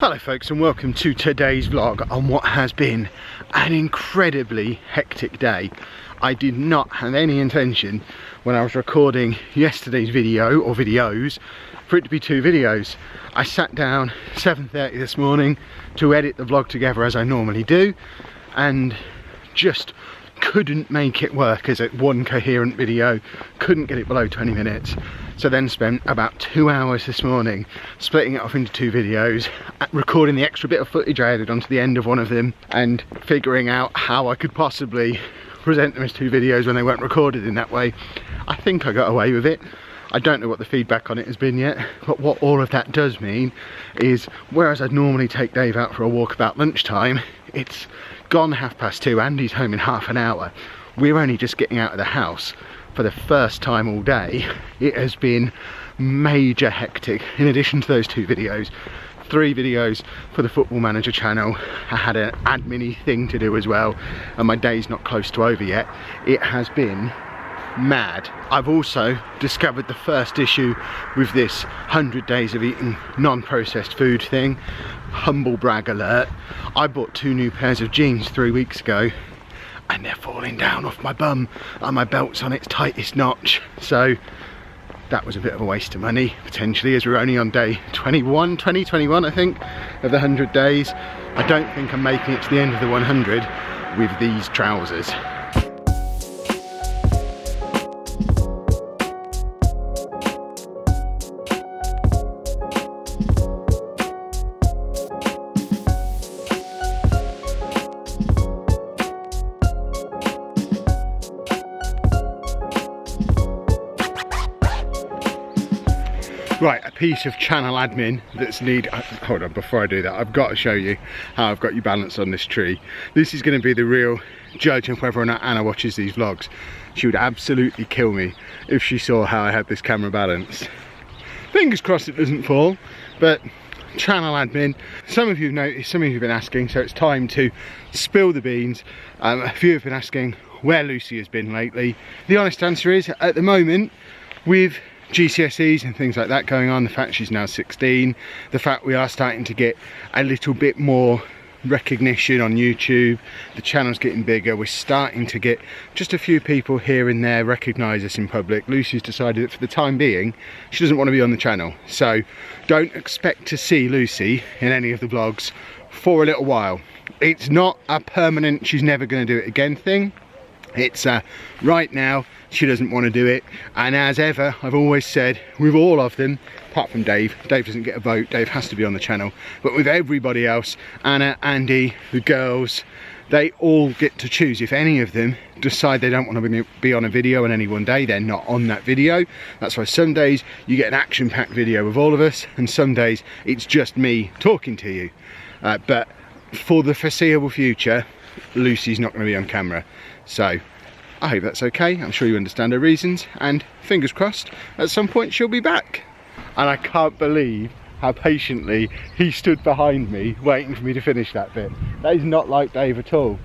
Hello folks, and welcome to today's vlog on what has been an incredibly hectic day. I did not have any intention when I was recording yesterday's video or videos for it to be two videos. I sat down 7:30 this morning to edit the vlog together as I normally do and just couldn't make it work as a one coherent video, couldn't get it below 20 minutes. So then spent about 2 hours this morning splitting it off into two videos, recording the extra bit of footage I added onto the end of one of them and figuring out how I could possibly present them as two videos when they weren't recorded in that way. I think I got away with it. I don't know what the feedback on it has been yet, but what all of that does mean is, whereas I'd normally take Dave out for a walk about lunchtime, it's gone 2:30 and he's home in half an hour. We're only just getting out of the house for the first time all day. It has been major hectic. In addition to those two videos, 3 videos for the Football Manager channel. I had an admin-y thing to do as well, and my day's not close to over yet. It has been mad. I've also discovered the first issue with this 100 days of eating non-processed food thing. Humble brag alert. I bought 2 new pairs of jeans 3 weeks ago and they're falling down off my bum and my belt's on its tightest notch. So that was a bit of a waste of money potentially, as we're only on day 21 I think of the 100 days. I don't think I'm making it to the end of the 100 with these trousers. Right, a piece of channel admin that's hold on, before I do that, I've got to show you how I've got you balanced on this tree. This is going to be the real judge of whether or not Anna watches these vlogs. She would absolutely kill me if she saw how I had this camera balanced. Fingers crossed it doesn't fall, but channel admin. Some of you have noticed, some of you have been asking, so it's time to spill the beans. A few have been asking where Lucy has been lately. The honest answer is, at the moment, with GCSEs and things like that going on, the fact she's now 16, the fact we are starting to get a little bit more recognition on YouTube, the channel's getting bigger, we're starting to get just a few people here and there recognise us in public. Lucy's decided that for the time being she doesn't want to be on the channel, so don't expect to see Lucy in any of the vlogs for a little while. It's not a permanent she's never going to do it again thing. It's right now she doesn't want to do it, and as ever I've always said with all of them, apart from Dave doesn't get a vote, Dave has to be on the channel, but with everybody else, Anna, Andy, the girls, they all get to choose. If any of them decide they don't want to be on a video on any one day, they're not on that video. That's why some days you get an action-packed video of all of us and some days it's just me talking to you, but for the foreseeable future Lucy's not going to be on camera. So I hope that's okay. I'm sure you understand her reasons, and fingers crossed at some point she'll be back. And I can't believe how patiently he stood behind me waiting for me to finish that bit. That is not like Dave at all.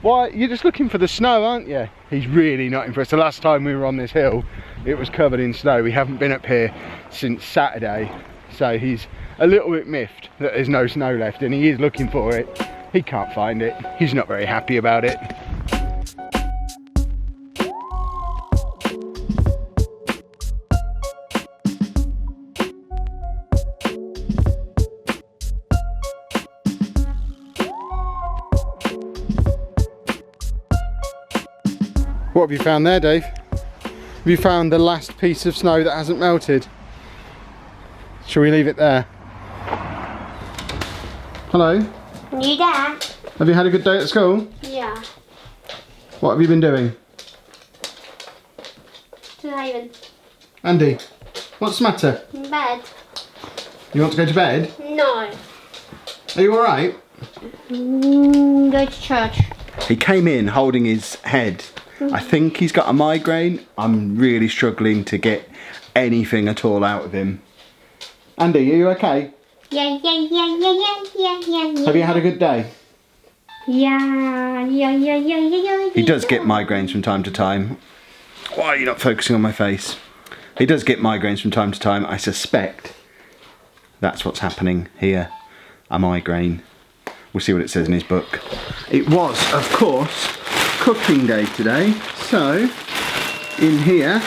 Why, you're just looking for the snow, aren't you? He's really not impressed. The last time we were on this hill it was covered in snow. We haven't been up here since Saturday, so he's a little bit miffed that there's no snow left, and he is looking for it. He can't find it. He's not very happy about it. What have you found there, Dave? Have you found the last piece of snow that hasn't melted? Shall we leave it there? Hello? You there? Have you had a good day at school? Yeah. What have you been doing? To Haven. Andy, what's the matter? In bed. You want to go to bed? No. Are you alright? Go to church. He came in holding his head. I think he's got a migraine. I'm really struggling to get anything at all out of him. Andy, are you okay? Yeah. Have you had a good day? Yeah. He does get migraines from time to time. Why are you not focusing on my face? He does get migraines from time to time. I suspect that's what's happening here. a migraine. We'll see what it says in his book. It was, of course, cooking day today, so in here,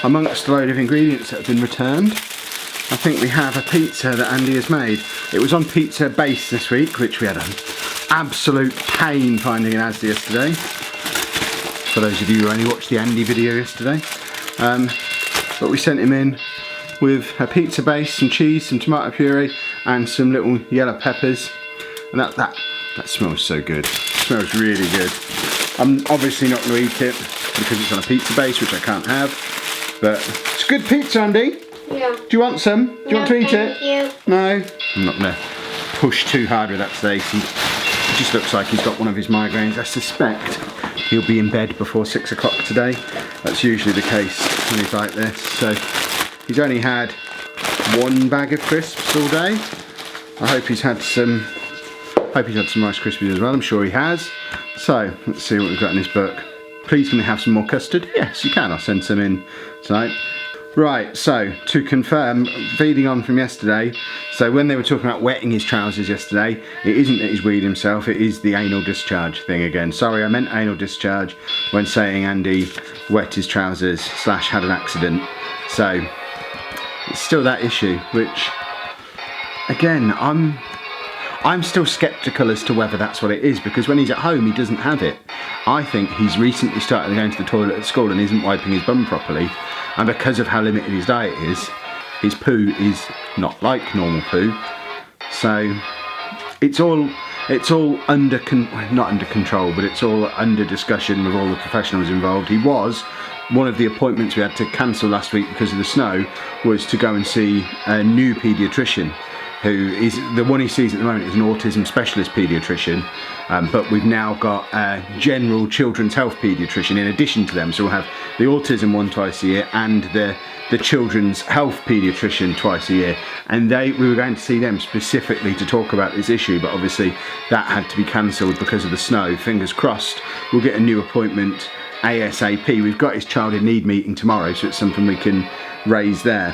amongst a load of ingredients that have been returned, I think we have a pizza that Andy has made. It was on pizza base this week, which we had an absolute pain finding in Asda yesterday. For those of you who only watched the Andy video yesterday. But we sent him in with a pizza base, some cheese, some tomato puree, and some little yellow peppers. And that smells so good. It smells really good. I'm obviously not going to eat it because it's on a pizza base, which I can't have. But it's good pizza, Andy. Yeah. Do you want some? Do you want to eat it? You. No. I'm not going to push too hard with that today. It just looks like he's got one of his migraines. I suspect he'll be in bed before 6 o'clock today. That's usually the case when he's like this. So he's only had one bag of crisps all day. I hope he's had some Rice Krispies as well. I'm sure he has. So let's see what we've got in his book. Please can we have some more custard? Yes, you can. I'll send some in tonight. Right, so to confirm, feeding on from yesterday, so when they were talking about wetting his trousers yesterday, it isn't that he's weed himself, it is the anal discharge thing again. Sorry, I meant anal discharge when saying Andy wet his trousers / had an accident. So it's still that issue, which again, I'm still sceptical as to whether that's what it is, because when he's at home he doesn't have it. I think he's recently started going to the toilet at school and isn't wiping his bum properly, and because of how limited his diet is, his poo is not like normal poo. So it's all under not under control, but it's all under discussion with all the professionals involved. He was one of the appointments we had to cancel last week because of the snow was to go and see a new paediatrician, who is the one he sees at the moment is an autism specialist paediatrician, but we've now got a general children's health paediatrician in addition to them, so we'll have the autism one twice a year and the children's health paediatrician twice a year, and we were going to see them specifically to talk about this issue, but obviously that had to be cancelled because of the snow. Fingers crossed we'll get a new appointment ASAP. We've got his child in need meeting tomorrow, so it's something we can raise there.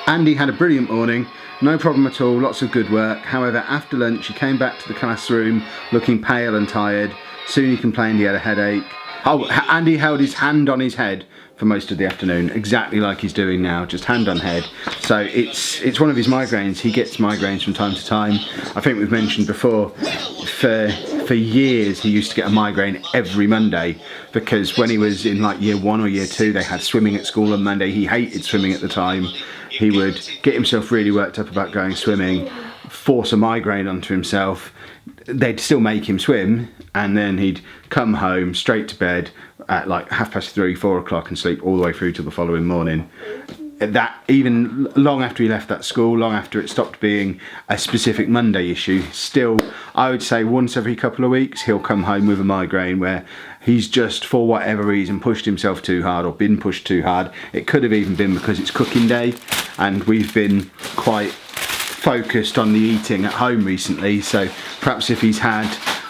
Andy had a brilliant morning. No problem at all, lots of good work. However, after lunch he came back to the classroom looking pale and tired. Soon he complained he had a headache. Oh, Andy held his hand on his head for most of the afternoon, exactly like he's doing now, just hand on head. So it's one of his migraines. He gets migraines from time to time. I think we've mentioned before, for years he used to get a migraine every Monday, because when he was in like year 1 or year 2 they had swimming at school on Monday. He hated swimming at the time. He would get himself really worked up about going swimming, force a migraine onto himself. They'd still make him swim, and then he'd come home straight to bed at like 3:30, 4 o'clock and sleep all the way through till the following morning. That even long after he left that school, long after it stopped being a specific Monday issue, still I would say once every couple of weeks he'll come home with a migraine where he's just, for whatever reason, pushed himself too hard or been pushed too hard. It could have even been because it's cooking day and we've been quite focused on the eating at home recently, so perhaps if he's had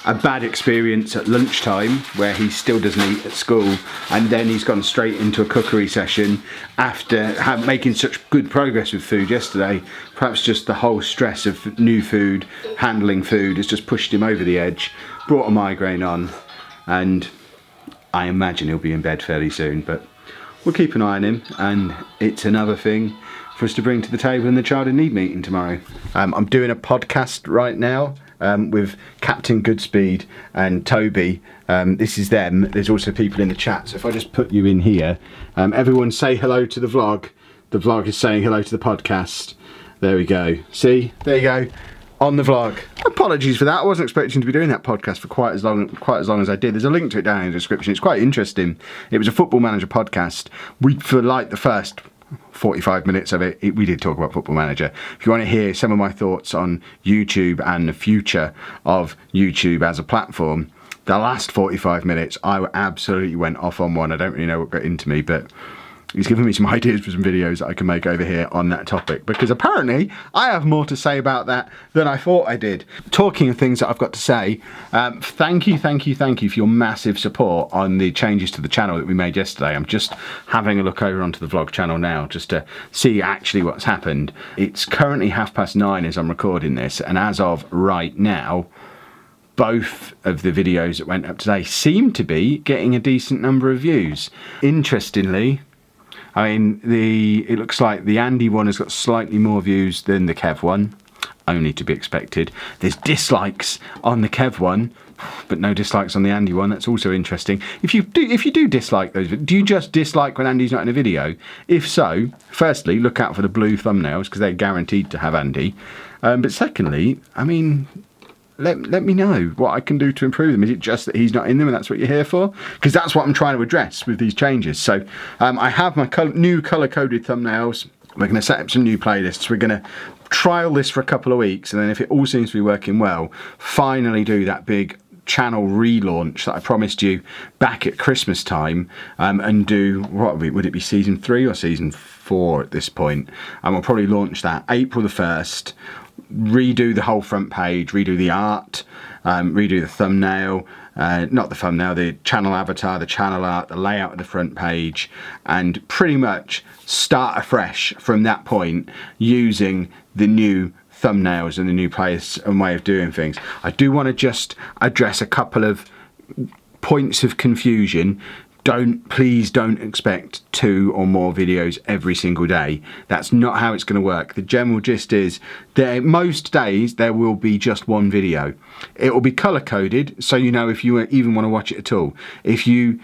a bad experience at lunchtime where he still doesn't eat at school and then he's gone straight into a cookery session after making such good progress with food yesterday, perhaps just the whole stress of new food, handling food, has just pushed him over the edge, brought a migraine on, and I imagine he'll be in bed fairly soon, but we'll keep an eye on him, and it's another thing for us to bring to the table in the Child in Need meeting tomorrow. I'm doing a podcast right now with Captain Goodspeed and Toby. This is them. There's also people in the chat, so if I just put you in here, everyone say hello to the vlog. The vlog is saying hello to the podcast. There we go. See, there you go, on the vlog. Apologies for that. I wasn't expecting to be doing that podcast for quite as long as I did. There's a link to it down in the description. It's quite interesting. It was a Football Manager podcast. For like the first 45 minutes of it, we did talk about Football Manager. If you want to hear some of my thoughts on YouTube and the future of YouTube as a platform, the last 45 minutes I absolutely went off on one. I don't really know what got into me, but he's given me some ideas for some videos that I can make over here on that topic, because apparently I have more to say about that than I thought I did. Talking of things that I've got to say, thank you for your massive support on the changes to the channel that we made yesterday. I'm just having a look over onto the vlog channel now just to see actually what's happened. It's currently 9:30 as I'm recording this, and as of right now, both of the videos that went up today seem to be getting a decent number of views. Interestingly, I mean, it looks like the Andy one has got slightly more views than the Kev one, only to be expected. There's dislikes on the Kev one, but no dislikes on the Andy one. That's also interesting. If you do dislike those, do you just dislike when Andy's not in a video? If so, firstly, look out for the blue thumbnails, because they're guaranteed to have Andy. But secondly, I mean, let me know what I can do to improve them. Is it just that he's not in them and that's what you're here for? Because that's what I'm trying to address with these changes. So I have my new colour-coded thumbnails. We're going to set up some new playlists. We're going to trial this for a couple of weeks, and then if it all seems to be working well, finally do that big channel relaunch that I promised you back at Christmas time, and do, what would it be, season 3 or season 4 at this point? And we'll probably launch that April the 1st. Redo the whole front page, redo the art, redo the thumbnail, not the thumbnail, the channel avatar, the channel art, the layout of the front page, and pretty much start afresh from that point using the new thumbnails and the new place and way of doing things. I do want to just address a couple of points of confusion. Please don't expect 2 or more videos every single day. That's not how it's going to work. The general gist is that most days there will be just one video. It will be color coded, so you know if you even want to watch it at all. If you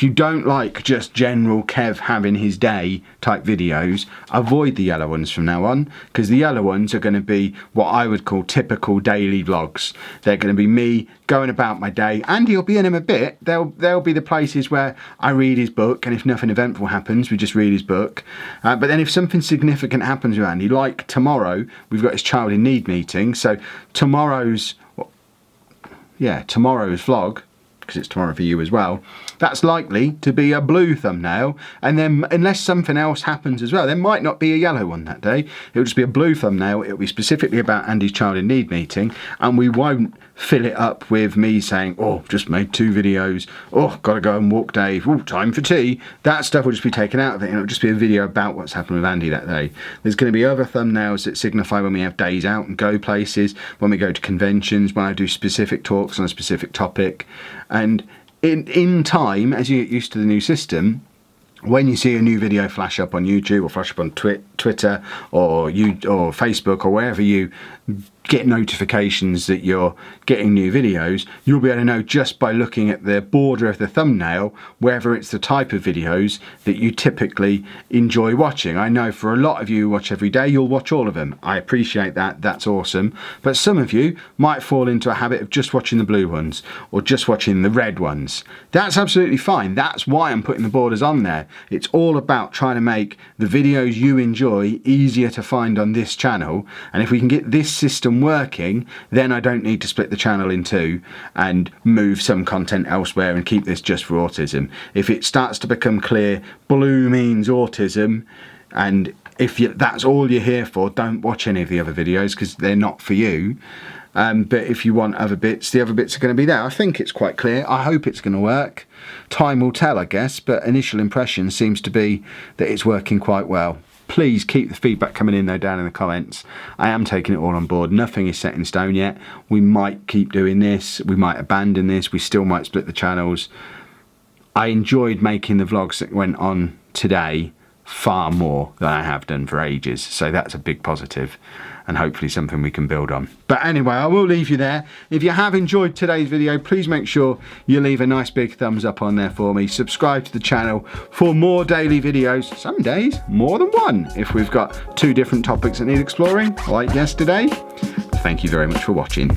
don't like just general Kev having his day type videos, avoid the yellow ones from now on, because the yellow ones are going to be what I would call typical daily vlogs. They're going to be me going about my day. Andy will be in them a bit. They'll be the places where I read his book, and if nothing eventful happens, we just read his book. But then if something significant happens with Andy, like tomorrow, we've got his child in need meeting, so tomorrow's vlog, because it's tomorrow for you as well, that's likely to be a blue thumbnail, and then unless something else happens as well, there might not be a yellow one that day. It'll just be a blue thumbnail. It'll be specifically about Andy's child in need meeting, and we won't fill it up with me saying, oh, just made 2 videos, oh, gotta go and walk Dave, oh, time for tea. That stuff will just be taken out of it, and it'll just be a video about what's happened with Andy that day. There's going to be other thumbnails that signify when we have days out and go places, when we go to conventions, when I do specific talks on a specific topic. And in time, as you get used to the new system, when you see a new video flash up on YouTube or flash up on Twitter or Facebook or wherever you get notifications that you're getting new videos, you'll be able to know just by looking at the border of the thumbnail whether it's the type of videos that you typically enjoy watching. I know for a lot of you who watch every day, you'll watch all of them. I appreciate that, that's awesome. But some of you might fall into a habit of just watching the blue ones or just watching the red ones. That's absolutely fine. That's why I'm putting the borders on there. It's all about trying to make the videos you enjoy easier to find on this channel, and if we can get this system working, then I don't need to split the channel in 2 and move some content elsewhere and keep this just for autism. If it starts to become clear blue means autism, and if that's all you're here for, don't watch any of the other videos because they're not for you. But if you want other bits, the other bits are going to be there. I think it's quite clear. I hope it's going to work. Time will tell, I guess, but initial impression seems to be that it's working quite well. Please keep the feedback coming in though down in the comments. I am taking it all on board. Nothing is set in stone yet. We might keep doing this. We might abandon this. We still might split the channels. I enjoyed making the vlogs that went on today far more than I have done for ages, so that's a big positive and hopefully something we can build on. But anyway, I will leave you there. If you have enjoyed today's video, please make sure you leave a nice big thumbs up on there for me. Subscribe to the channel for more daily videos, some days more than one if we've got 2 different topics that need exploring like yesterday. Thank you very much for watching.